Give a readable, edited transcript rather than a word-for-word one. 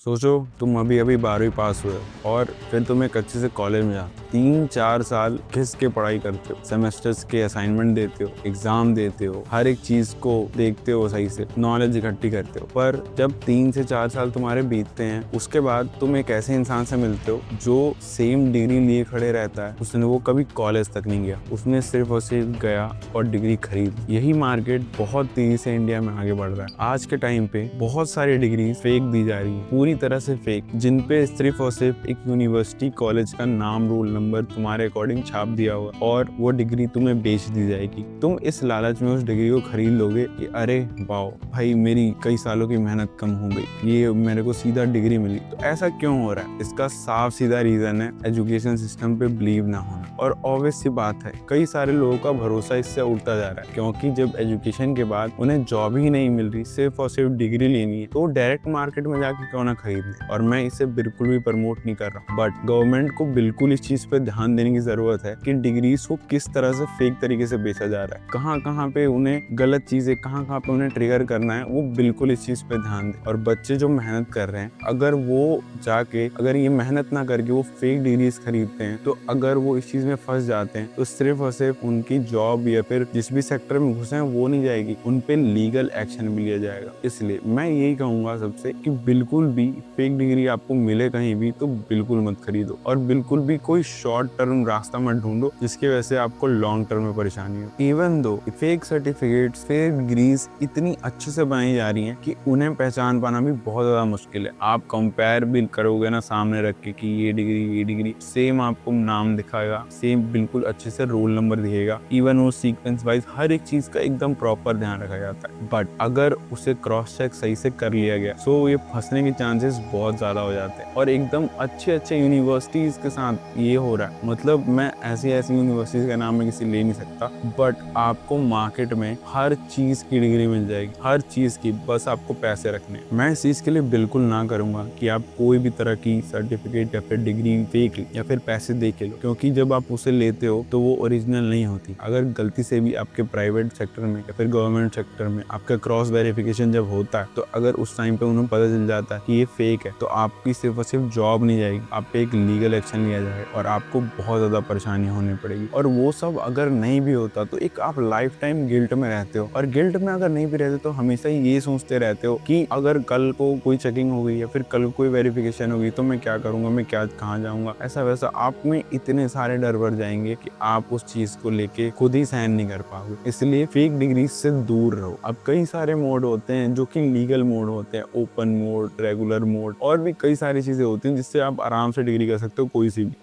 सोचो तुम अभी अभी 12वीं पास हुए हो और फिर तुम एक अच्छे से कॉलेज में जाते हो। 3-4 साल घिस के पढ़ाई करते हो, सेमेस्टर्स के असाइनमेंट देते हो, एग्जाम देते हो, हर एक चीज को देखते हो, सही से नॉलेज इकट्ठी करते हो। पर जब 3 से 4 साल तुम्हारे बीतते हैं उसके बाद तुम एक ऐसे इंसान से मिलते हो जो सेम डिग्री लिए खड़े रहता है। उसने वो कभी कॉलेज तक नहीं गया, उसने सिर्फ और सिर्फ गया और डिग्री खरीद। यही मार्केट बहुत तेजी से इंडिया में आगे बढ़ रहा है। आज के टाइम पे बहुत सारी डिग्री फेक दी जा रही है, पूरी तरह से फेक, जिन पे सिर्फ और सिर्फ एक यूनिवर्सिटी कॉलेज का नाम, रोल नंबर तुम्हारे अकॉर्डिंग छाप दिया होगा और वो डिग्री तुम्हें बेच दी जाएगी। तुम इस लालच में उस डिग्री को खरीद लोगे कि अरे वाओ भाई, मेरी कई सालों की मेहनत कम हो गई, ये मेरे को सीधा डिग्री मिली। तो ऐसा क्यों हो रहा है? इसका साफ सीधा रीजन है एजुकेशन सिस्टम पे बिलीव ना होना। और ऑब्वियस सी बात है, कई सारे लोगों का भरोसा इससे उठता जा रहा है, क्योंकि जब एजुकेशन के बाद उन्हें जॉब ही नहीं मिल रही, सिर्फ और सिर्फ डिग्री लेनी है, तो डायरेक्ट मार्केट में जाके क्यों ना खरीद ले। और मैं इसे बिल्कुल भी प्रमोट नहीं कर रहा, बट गवर्नमेंट को बिल्कुल इस चीज पे ध्यान देने की जरूरत है कि डिग्रीज को किस तरह से फेक तरीके से बेचा जा रहा है, कहाँ कहाँ पे उन्हें गलत चीजें, कहाँ कहाँ पे उन्हें ट्रिगर करना है, वो बिल्कुल इस चीज पे ध्यान दे। और बच्चे जो मेहनत कर रहे हैं, अगर वो जाके अगर ये मेहनत ना करके वो फेक डिग्रीज खरीदते हैं, तो अगर वो इस चीज में फंस जाते हैं तो सिर्फ और सिर्फ उनकी जॉब या फिर जिस भी सेक्टर में घुसे हैं वो नहीं जाएगी, उन पे लीगल एक्शन भी लिया जाएगा। इसलिए मैं यही कहूंगा सबसे कि बिल्कुल भी फेक डिग्री आपको मिले कहीं भी तो बिल्कुल मत खरीदो, और बिल्कुल भी कोई शॉर्ट टर्म रास्ता मत ढूंढो जिसकी वजह से आपको लॉन्ग टर्म में परेशानी हो। Even though fake certificates, fake degrees इतनी अच्छे से बनाई जा रही हैं कि उन्हें पहचान पाना भी बहुत ज्यादा मुश्किल है। आप कंपेयर भी करोगे ना सामने रख के कि ये डिग्री सेम, आपको नाम दिखाएगा, सेम बिल्कुल अच्छे से रोल नंबर दिखेगा, इवन वो सीक्वेंस वाइज हर एक चीज का एकदम प्रॉपर ध्यान रखा जाता है। बट अगर उसे क्रॉस चेक सही से कर लिया गया तो ये फंसने के चांसेस बहुत ज्यादा हो जाते हैं। और एकदम अच्छे यूनिवर्सिटीज के साथ ये हो रहा है, मतलब मैं ऐसी यूनिवर्सिटीज का नाम मैं किसी ले नहीं सकता, बट आपको मार्केट में हर चीज की डिग्री मिल जाएगी, हर चीज की, बस आपको पैसे रखने। मैं इस चीज के लिए बिल्कुल ना करूंगा कि आप कोई भी तरह की सर्टिफिकेट या फिर डिग्री फेक या फिर पैसे दे के लो, क्योंकि जब आप उसे लेते हो तो वो ओरिजिनल नहीं होती। अगर गलती से भी आपके प्राइवेट सेक्टर में या फिर गवर्नमेंट सेक्टर में आपका क्रॉस वेरिफिकेशन जब होता है, तो अगर उस टाइम पे उन्हें पता चल जाता है कि ये फेक है, तो आपकी सिर्फ और सिर्फ जॉब नहीं जाएगी, आप पे एक लीगल एक्शन लिया जाएगा और आपको बहुत ज्यादा परेशानी होनी पड़ेगी। और वो सब अगर नहीं भी होता तो एक आप लाइफ टाइम गिल्ट में रहते हो, और गिल्ट में अगर नहीं भी रहते तो हमेशा ये सोचते रहते हो कि अगर कल को कोई चेकिंग होगी या फिर कल कोई वेरिफिकेशन होगी तो मैं क्या करूंगा, मैं क्या कहाँ जाऊंगा, ऐसा वैसा आप में इतने सारे डर बढ़ जाएंगे कि आप उस चीज को लेके खुद ही सहन नहीं कर पाओगे। इसलिए फेक डिग्री से दूर रहो। अब कई सारे मोड होते हैं जो कि लीगल मोड होते हैं, ओपन मोड, रेगुलर मोड, और भी कई सारी चीजें होती हैं जिससे आप आराम से डिग्री कर सकते हो कोई सी भी।